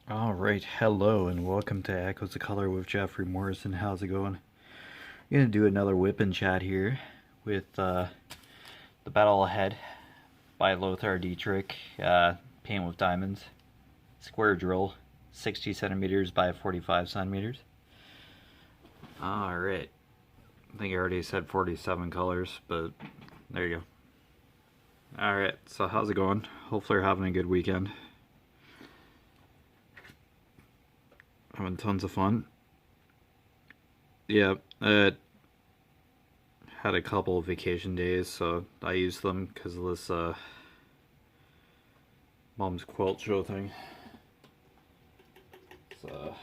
Alright, hello and welcome to Echoes of Color with Jefferey Morrison. How's it going? I'm going to do another WIP and chat here with The Battle Ahead by LOTR Dietrich, paint with diamonds, square drill, 60 centimeters by 45 centimeters. Alright, I think I already said 47 colors, but there you go. Alright, so how's it going? Hopefully you're having a good weekend. Having tons of fun. Yeah, had a couple of vacation days, so I used them because of this mom's quilt show thing. So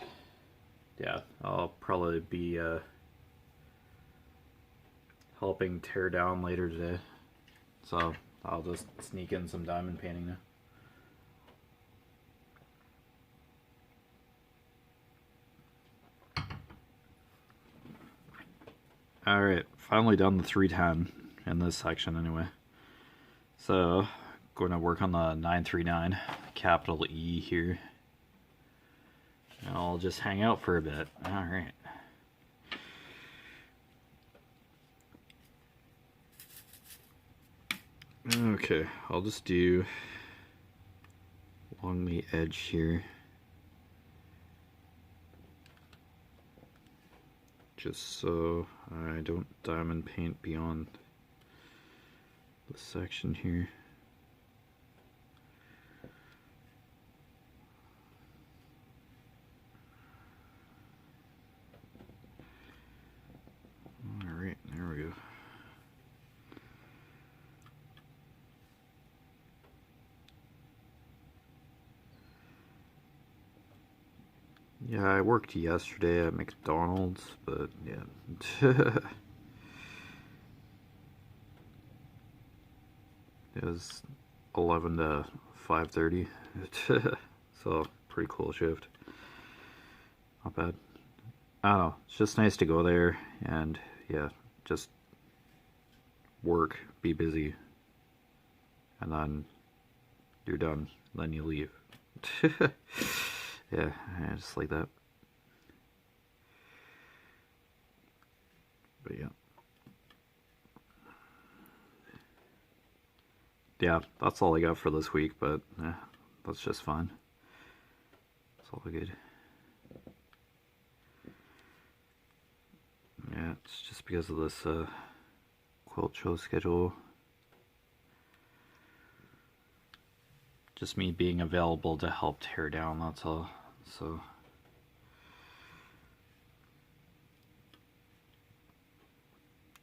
yeah, I'll probably be helping tear down later today. So I'll just sneak in some diamond painting now. Alright, finally done the 310 in this section anyway. So, going to work on the 939, capital E here. And I'll just hang out for a bit. Alright. Okay, I'll just do along the edge here. Just so I don't diamond paint beyond the section here. Alright, there we go. Yeah, I worked yesterday at McDonald's, but yeah. It was 11 to 5:30. So, pretty cool shift. Not bad. I don't know, it's just nice to go there and, yeah, just work, be busy, and then you're done, then you leave. Yeah, I just like that. But yeah. Yeah, that's all I got for this week, but that's just fine. It's all good. Yeah, it's just because of this quilt show schedule. Just me being available to help tear down, that's all. So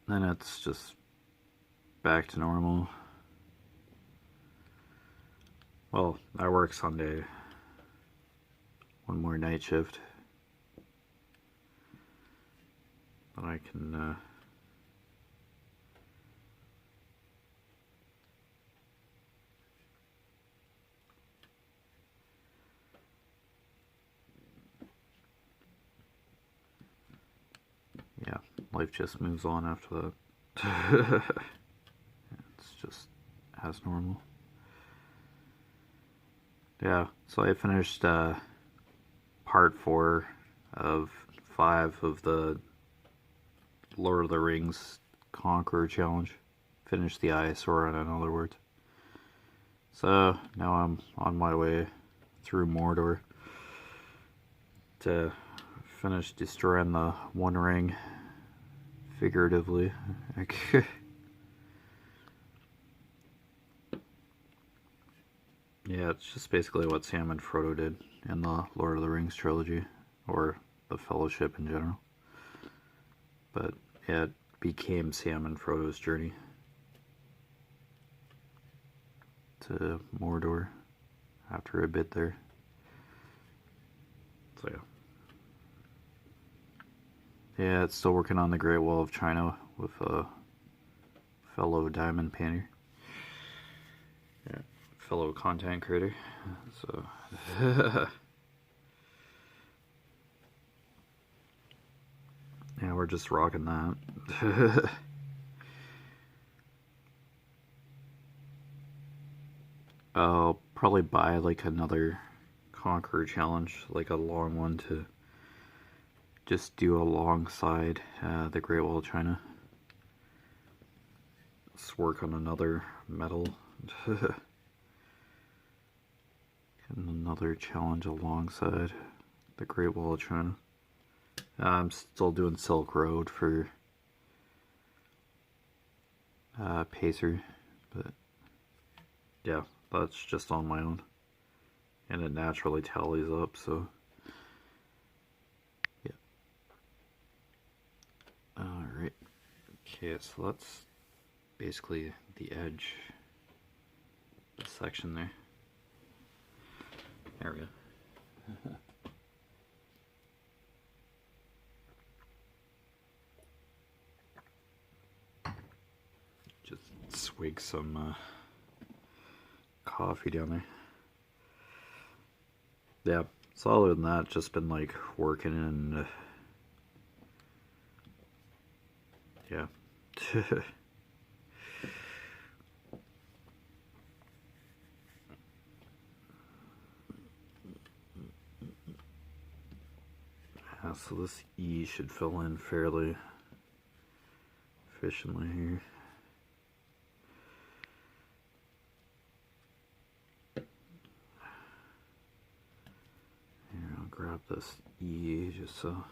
then it's just back to normal. Well, I work Sunday. One more night shift. Then I can yeah, life just moves on after that. It's just as normal. Yeah, so I finished part 4 of 5 of the Lord of the Rings Conqueror Challenge. Finished the Eyesore, in other words. So now I'm on my way through Mordor to finish destroying the One Ring, figuratively. Yeah, it's just basically what Sam and Frodo did in the Lord of the Rings trilogy, or the Fellowship in general. But yeah, it became Sam and Frodo's journey to Mordor after a bit there. So yeah. Yeah, it's still working on the Great Wall of China with a fellow diamond painter. Yeah, fellow content creator. So yeah, we're just rocking that. I'll probably buy like another Conqueror challenge, like a long one to just do alongside the Great Wall of China. Let's work on another medal. And another challenge alongside the Great Wall of China. I'm still doing Silk Road for Pacer, but yeah, that's just on my own. And it naturally tallies up, so yeah. Alright. Okay, so that's basically the edge, the section there. There we go. Just swig some coffee down there. Yeah, so other than that, just been like working and yeah. So this E should fill in fairly efficiently here. Here, I'll grab this E just so.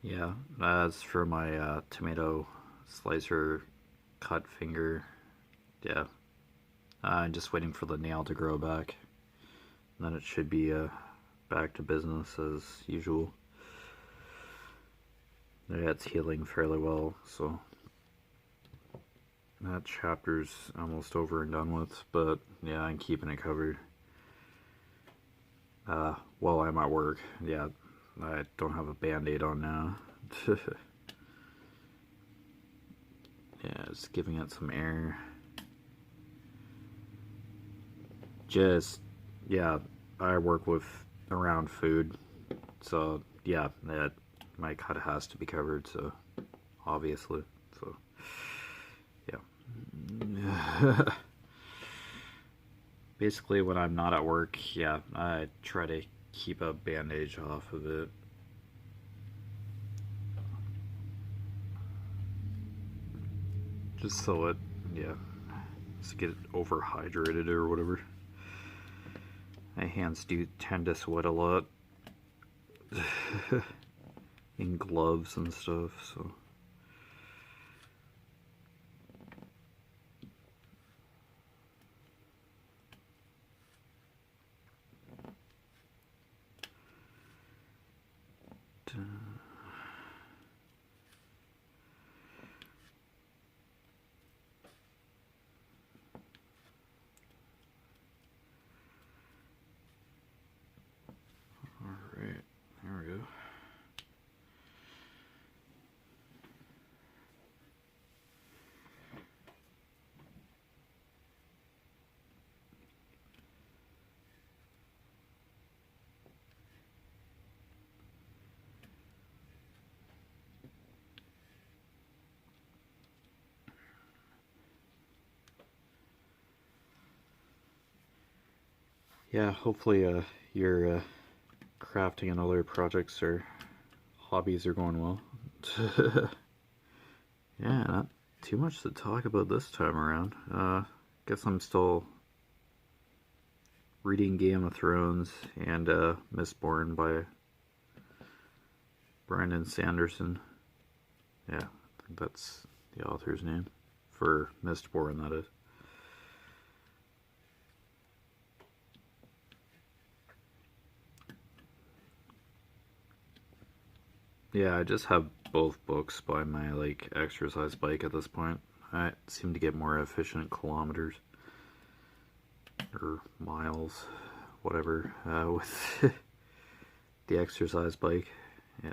Yeah, as for my tomato slicer cut finger, yeah, I'm just waiting for the nail to grow back. And then it should be back to business as usual. Yeah, it's healing fairly well, so that chapter's almost over and done with, but yeah, I'm keeping it covered. While I'm at work, yeah, I don't have a band-aid on now. Yeah, just giving it some air. Just, yeah, I work with around food, so yeah, my cut has to be covered, so obviously, so yeah. Basically, when I'm not at work, yeah, I try to keep a bandage off of it. Just so it, yeah, just get it overhydrated or whatever. My hands do tend to sweat a lot in gloves and stuff, so. Alright, there we go. Yeah, hopefully your crafting and other projects or hobbies are going well. Yeah, not too much to talk about this time around. Guess I'm still reading Game of Thrones and Mistborn by Brandon Sanderson. Yeah, I think that's the author's name for Mistborn, that is. Yeah, I just have both books by my like exercise bike at this point. I seem to get more efficient kilometers or miles, whatever, with the exercise bike. Yeah.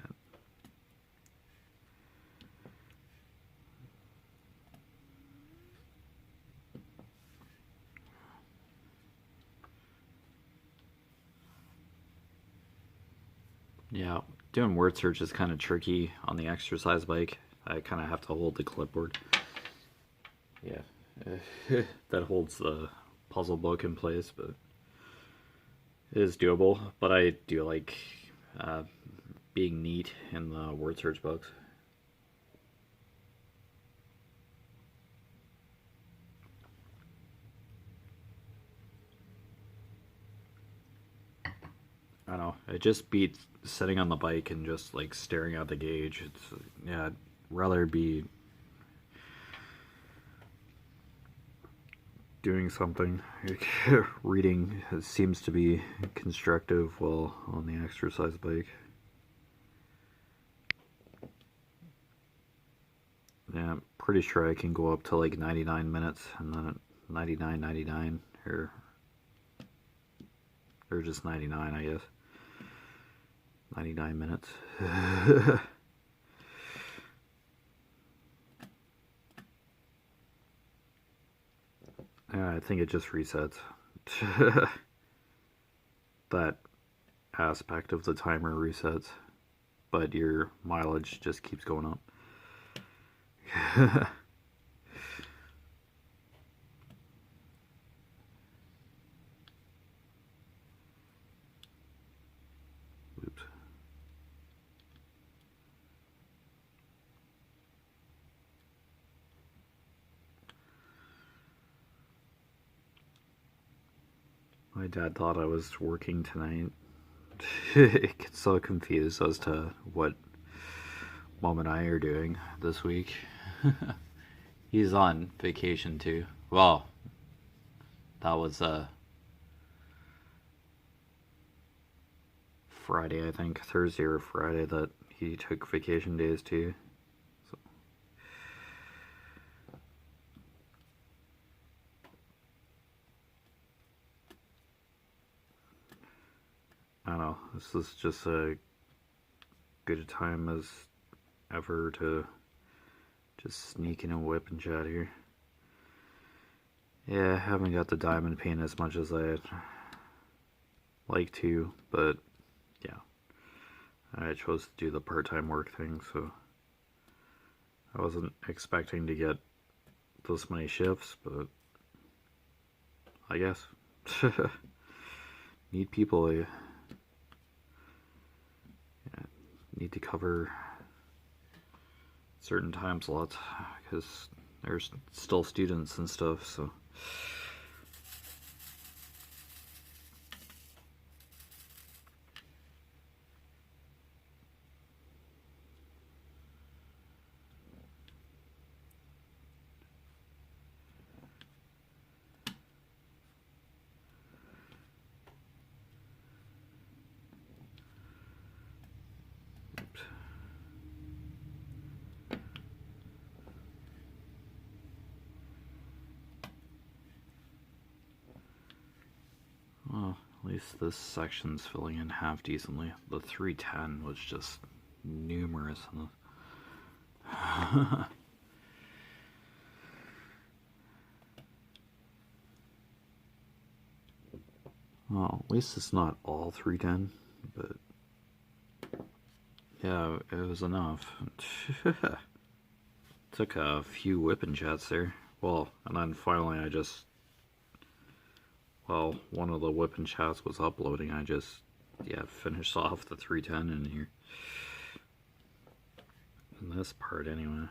Yeah, doing word search is kind of tricky on the exercise bike. I kind of have to hold the clipboard. Yeah, that holds the puzzle book in place, but it is doable. But I do like uh, being neat in the word search books. I don't know. It just beats sitting on the bike and just like staring at the gauge. It's yeah, I'd rather be doing something. Reading seems to be constructive while on the exercise bike. Yeah, I'm pretty sure I can go up to like 99 minutes and then 99.99 or just 99, I guess. 99 minutes. Yeah, I think it just resets. That aspect of the timer resets, but your mileage just keeps going up. Oops. My dad thought I was working tonight. It gets so confused as to what Mom and I are doing this week. He's on vacation too. Well, that was Friday, I think, Thursday or Friday that he took vacation days too. So. I don't know. This is just a good time as ever to just sneak in and whip and chat here. Yeah, I haven't got the diamond paint as much as I'd like to, but yeah. I chose to do the part-time work thing, so I wasn't expecting to get this many shifts, but I guess. Need people, yeah, need to cover certain time slots because there's still students and stuff, so. Well, at least this section's filling in half decently. The 310 was just numerous. Well, at least it's not all 310, but yeah, it was enough. Took a few whipping chats there. Well, and then finally while one of the whipping chats was uploading, I just, yeah, finished off the 310 in here. In this part, anyway.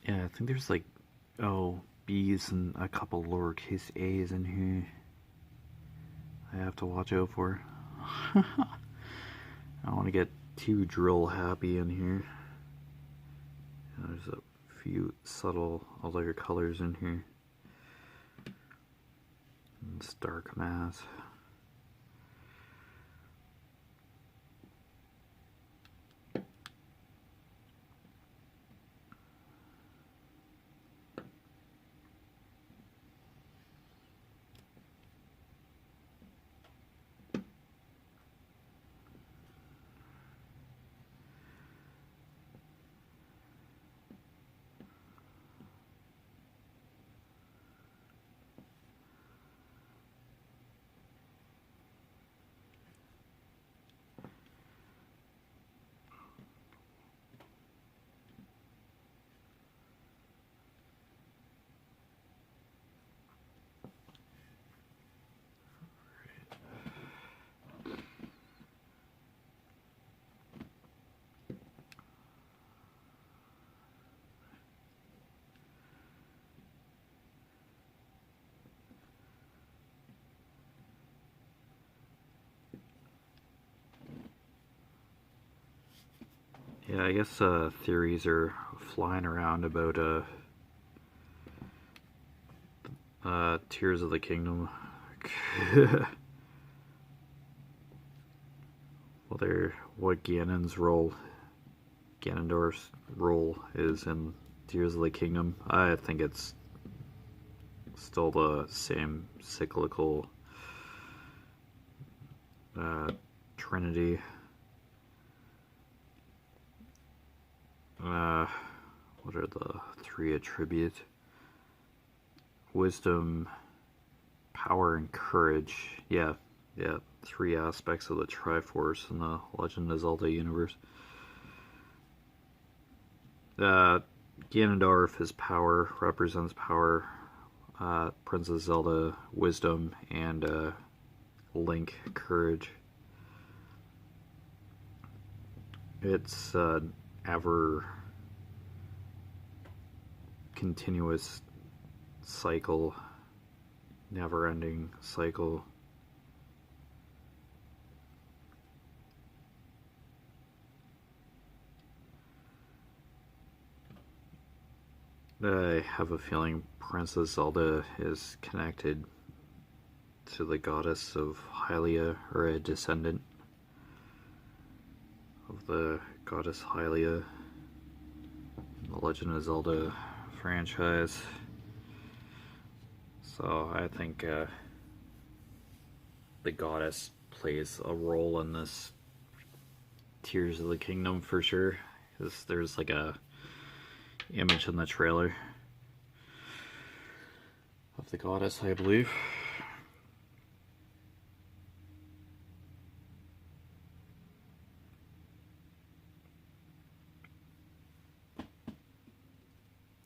Yeah, I think there's like, oh, B's and a couple lowercase A's in here I have to watch out for. I don't want to get too drill happy in here. There's a few subtle other colors in here. And it's dark mass. Yeah, I guess theories are flying around about Tears of the Kingdom. What Ganondorf's role is in Tears of the Kingdom. I think it's still the same cyclical trinity. What are the three attributes? Wisdom, power, and courage. Yeah, three aspects of the Triforce in the Legend of Zelda universe. Ganondorf, his power, represents power. Princess Zelda, wisdom, and Link, courage. It's ever continuous cycle, never-ending cycle. I have a feeling Princess Zelda is connected to the goddess of Hylia, or a descendant of the goddess Hylia in the Legend of Zelda franchise. So I think the goddess plays a role in this Tears of the Kingdom for sure, because there's like a image in the trailer of the goddess, I believe.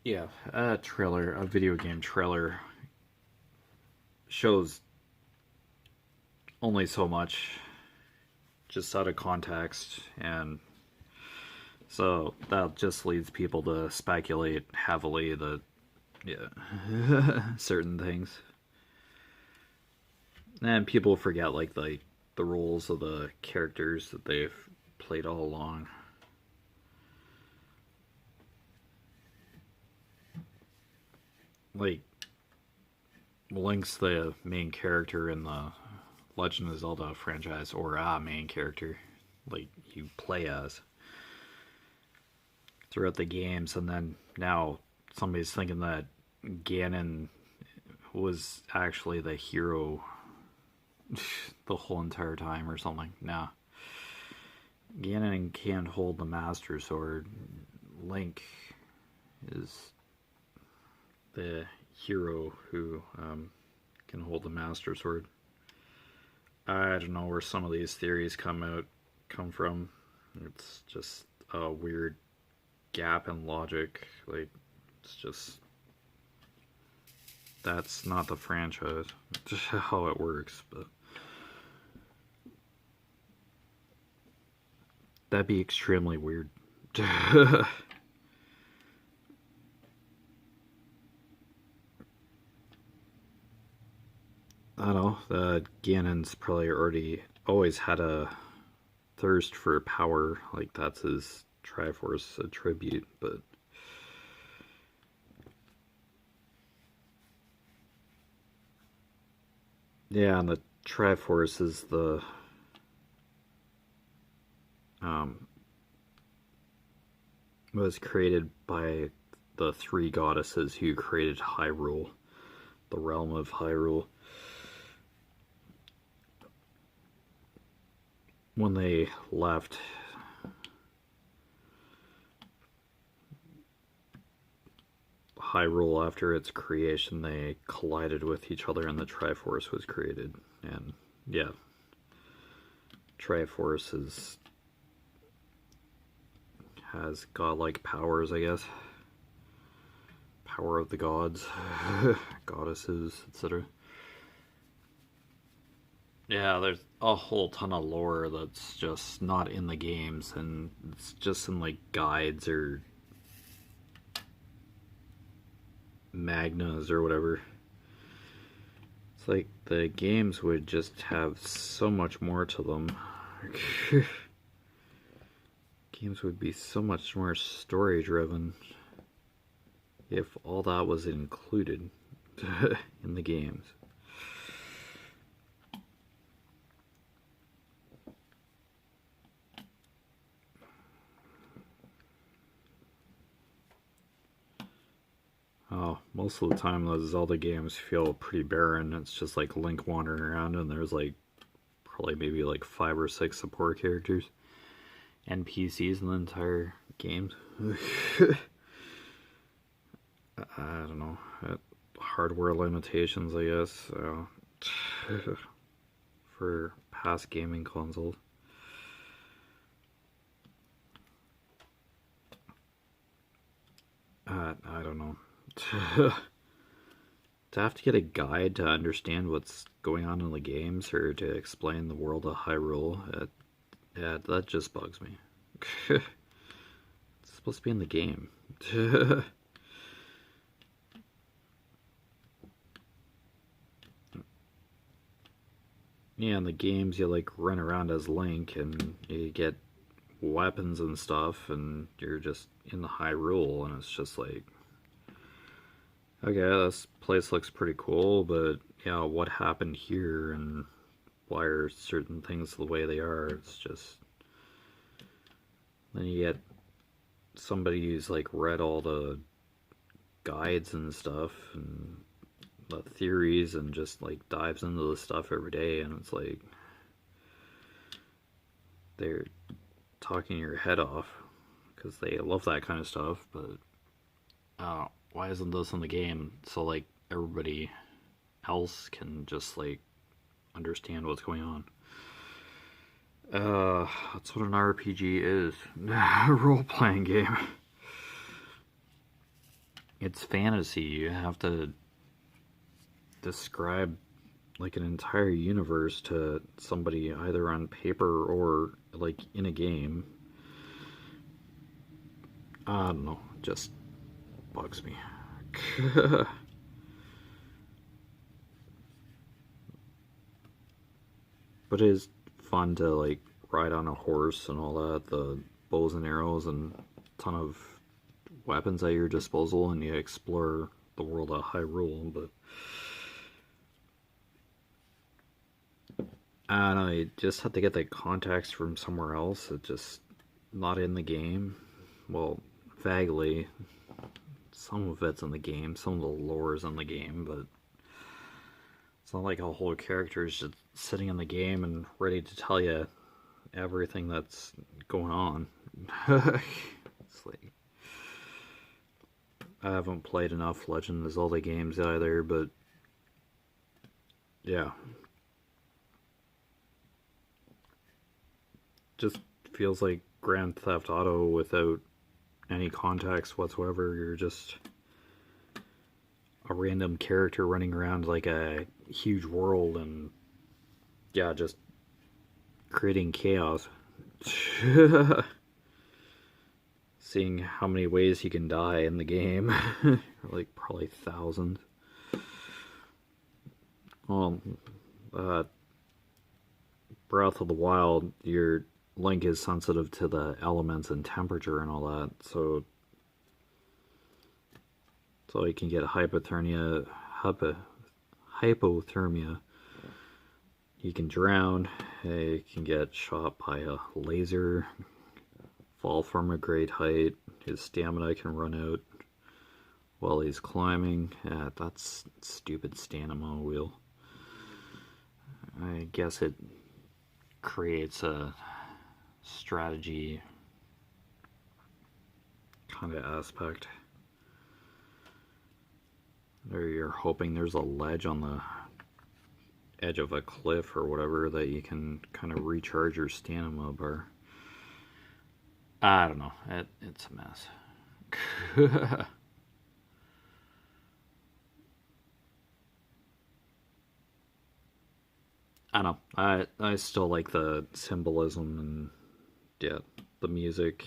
Yeah, a video game trailer shows only so much, just out of context, and so that just leads people to speculate heavily that, yeah, certain things. And people forget, like, the roles of the characters that they've played all along. Like, Link's the main character in the Legend of Zelda franchise, or a main character, like, you play as throughout the games, and then now somebody's thinking that Ganon was actually the hero the whole entire time or something. Nah. Ganon can't hold the Master Sword. Link is the hero who can hold the Master Sword. I don't know where some of these theories come from. It's just a weird gap in logic. Like, it's just, that's not the franchise. It's just how it works, but that'd be extremely weird. I don't know, the Ganon's probably already always had a thirst for power, like that's his Triforce attribute, but yeah, and the Triforce is the um, was created by the three goddesses who created Hyrule, the realm of Hyrule. When they left Hyrule after its creation, they collided with each other and the Triforce was created. And yeah, Triforce has godlike powers, I guess. Power of the gods, goddesses, etc. Yeah, there's a whole ton of lore that's just not in the games, and it's just in like guides or magnas or whatever. It's like the games would just have so much more to them. Games would be so much more story driven if all that was included in the games. Oh, most of the time those Zelda games feel pretty barren. It's just like Link wandering around and there's like probably maybe like 5 or 6 support characters. NPCs in the entire games. I don't know. Hardware limitations, I guess. For past gaming consoles. I don't know. To have to get a guide to understand what's going on in the games or to explain the world of Hyrule, yeah, that just bugs me. It's supposed to be in the game. Yeah, in the games you like run around as Link and you get weapons and stuff and you're just in the Hyrule and it's just like, okay, this place looks pretty cool, but yeah, what happened here and why are certain things the way they are? It's just, then you get somebody who's like read all the guides and stuff and the theories and just like dives into the stuff every day, and it's like they're talking your head off because they love that kind of stuff, but why isn't this in the game so like everybody else can just like understand what's going on? That's what an RPG is. A role-playing game. It's fantasy. You have to describe like an entire universe to somebody either on paper or like in a game. I don't know, just bugs me. But it is fun to like ride on a horse and all that, the bows and arrows and a ton of weapons at your disposal, and you explore the world of Hyrule. But I don't know, you just have to get the context from somewhere else. It's just not in the game. Well, vaguely. Some of it's in the game, some of the lore is in the game, but it's not like a whole character is just sitting in the game and ready to tell you everything that's going on. It's like, I haven't played enough Legend of Zelda games either, but yeah. Just feels like Grand Theft Auto without any context whatsoever. You're just a random character running around like a huge world and yeah, just creating chaos. Seeing how many ways you can die in the game. Like probably thousands. Well, uh, Breath of the Wild, your Link is sensitive to the elements and temperature and all that, so you can get hypothermia. You can drown. You can get shot by a laser. Fall from a great height. His stamina can run out while he's climbing. Yeah, that's stupid stamina wheel. I guess it creates a strategy kind of aspect. Or you're hoping there's a ledge on the edge of a cliff or whatever that you can kind of recharge your stamina bar. I don't know. It's a mess. I don't know. I still like the symbolism and yeah, the music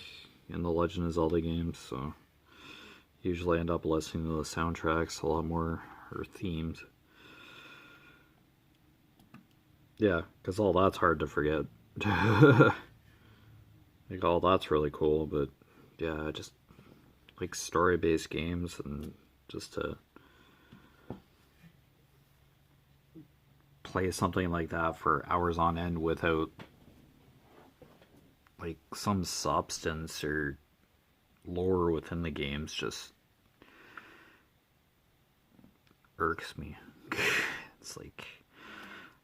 in the Legend of Zelda games, so usually end up listening to the soundtracks a lot more, or themes. Yeah, because all that's hard to forget. Like, all that's really cool, but yeah, I just like story-based games, and just to play something like that for hours on end without like some substance or lore within the games just irks me. It's like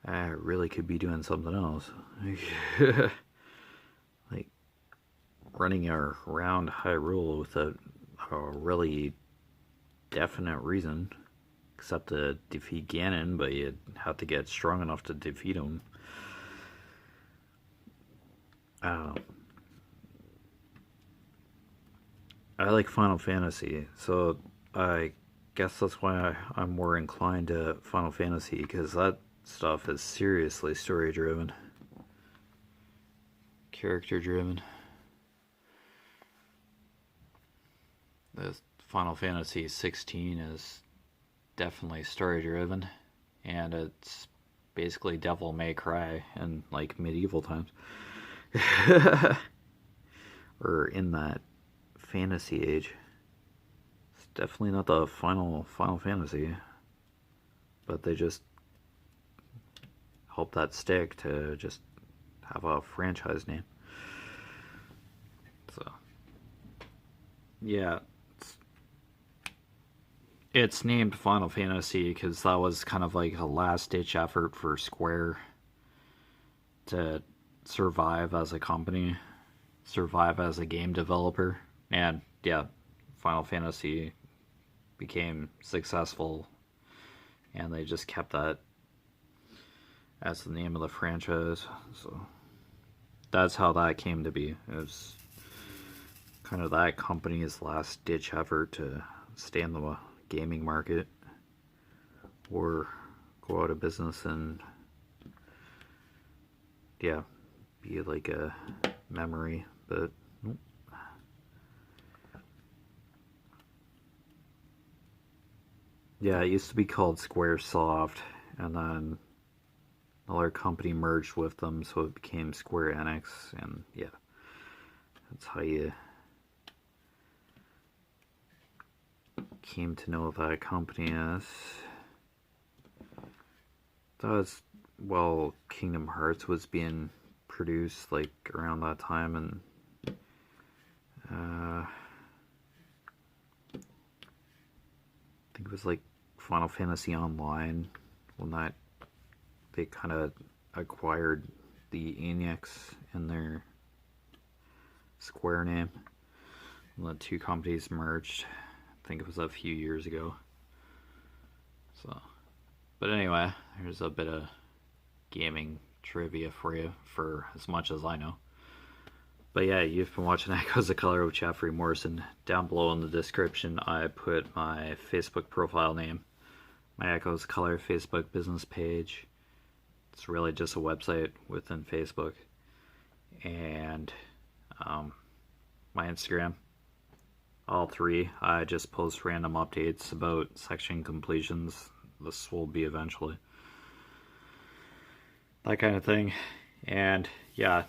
I really could be doing something else. Like running around Hyrule without a really definite reason, except to defeat Ganon, but you have to get strong enough to defeat him. I don't know. I like Final Fantasy, so I guess that's why I'm more inclined to Final Fantasy, because that stuff is seriously story driven, character driven. The Final Fantasy 16 is definitely story driven, and it's basically Devil May Cry in like medieval times. Or in that fantasy age. It's definitely not the Final Fantasy, but they just hope that stick to just have a franchise name. So yeah, it's named Final Fantasy because that was kind of like a last ditch effort for Square to survive as a company, survive as a game developer. And yeah, Final Fantasy became successful, and they just kept that as the name of the franchise. So that's how that came to be. It was kind of that company's last ditch effort to stay in the gaming market or go out of business and yeah, be like a memory, but nope. Yeah, it used to be called Squaresoft, and then another company merged with them, so it became Square Enix, and yeah, that's how you came to know that company as. That was, well, Kingdom Hearts was being produced like around that time, and I think it was like Final Fantasy Online when that they kind of acquired the Enix in their Square name. And the two companies merged. I think it was a few years ago. So, but anyway, there's a bit of gaming trivia for you, for as much as I know. But yeah, you've been watching Echoes of Color with Jeffery Morrison. Down below in the description, I put my Facebook profile name, my Echoes of Color Facebook business page. It's really just a website within Facebook. And my Instagram. All three. I just post random updates about section completions. This will be eventually. that kind of thing. And yeah,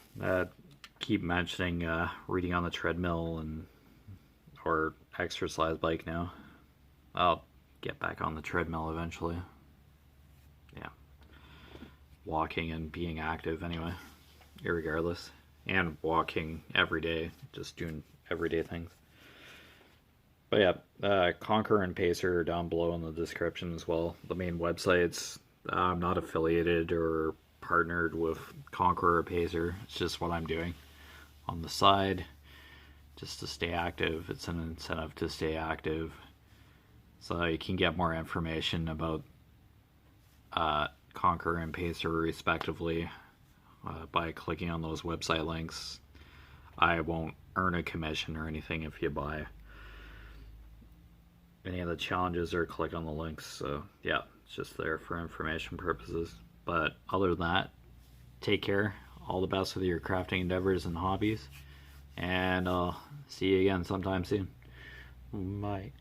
keep mentioning reading on the treadmill and or exercise bike now. I'll get back on the treadmill eventually. Yeah, walking and being active anyway, irregardless, and walking every day, just doing everyday things. But yeah, Conquer and Pacer are down below in the description as well. The main websites. I'm not affiliated or partnered with Conquer or Pacer. It's just what I'm doing on the side, just to stay active. It's an incentive to stay active, so you can get more information about Conquer and Pacer respectively by clicking on those website links. I won't earn a commission or anything if you buy any of the challenges or click on the links. So yeah, it's just there for information purposes. But other than that, take care. All the best with your crafting endeavors and hobbies. And I'll see you again sometime soon. Bye.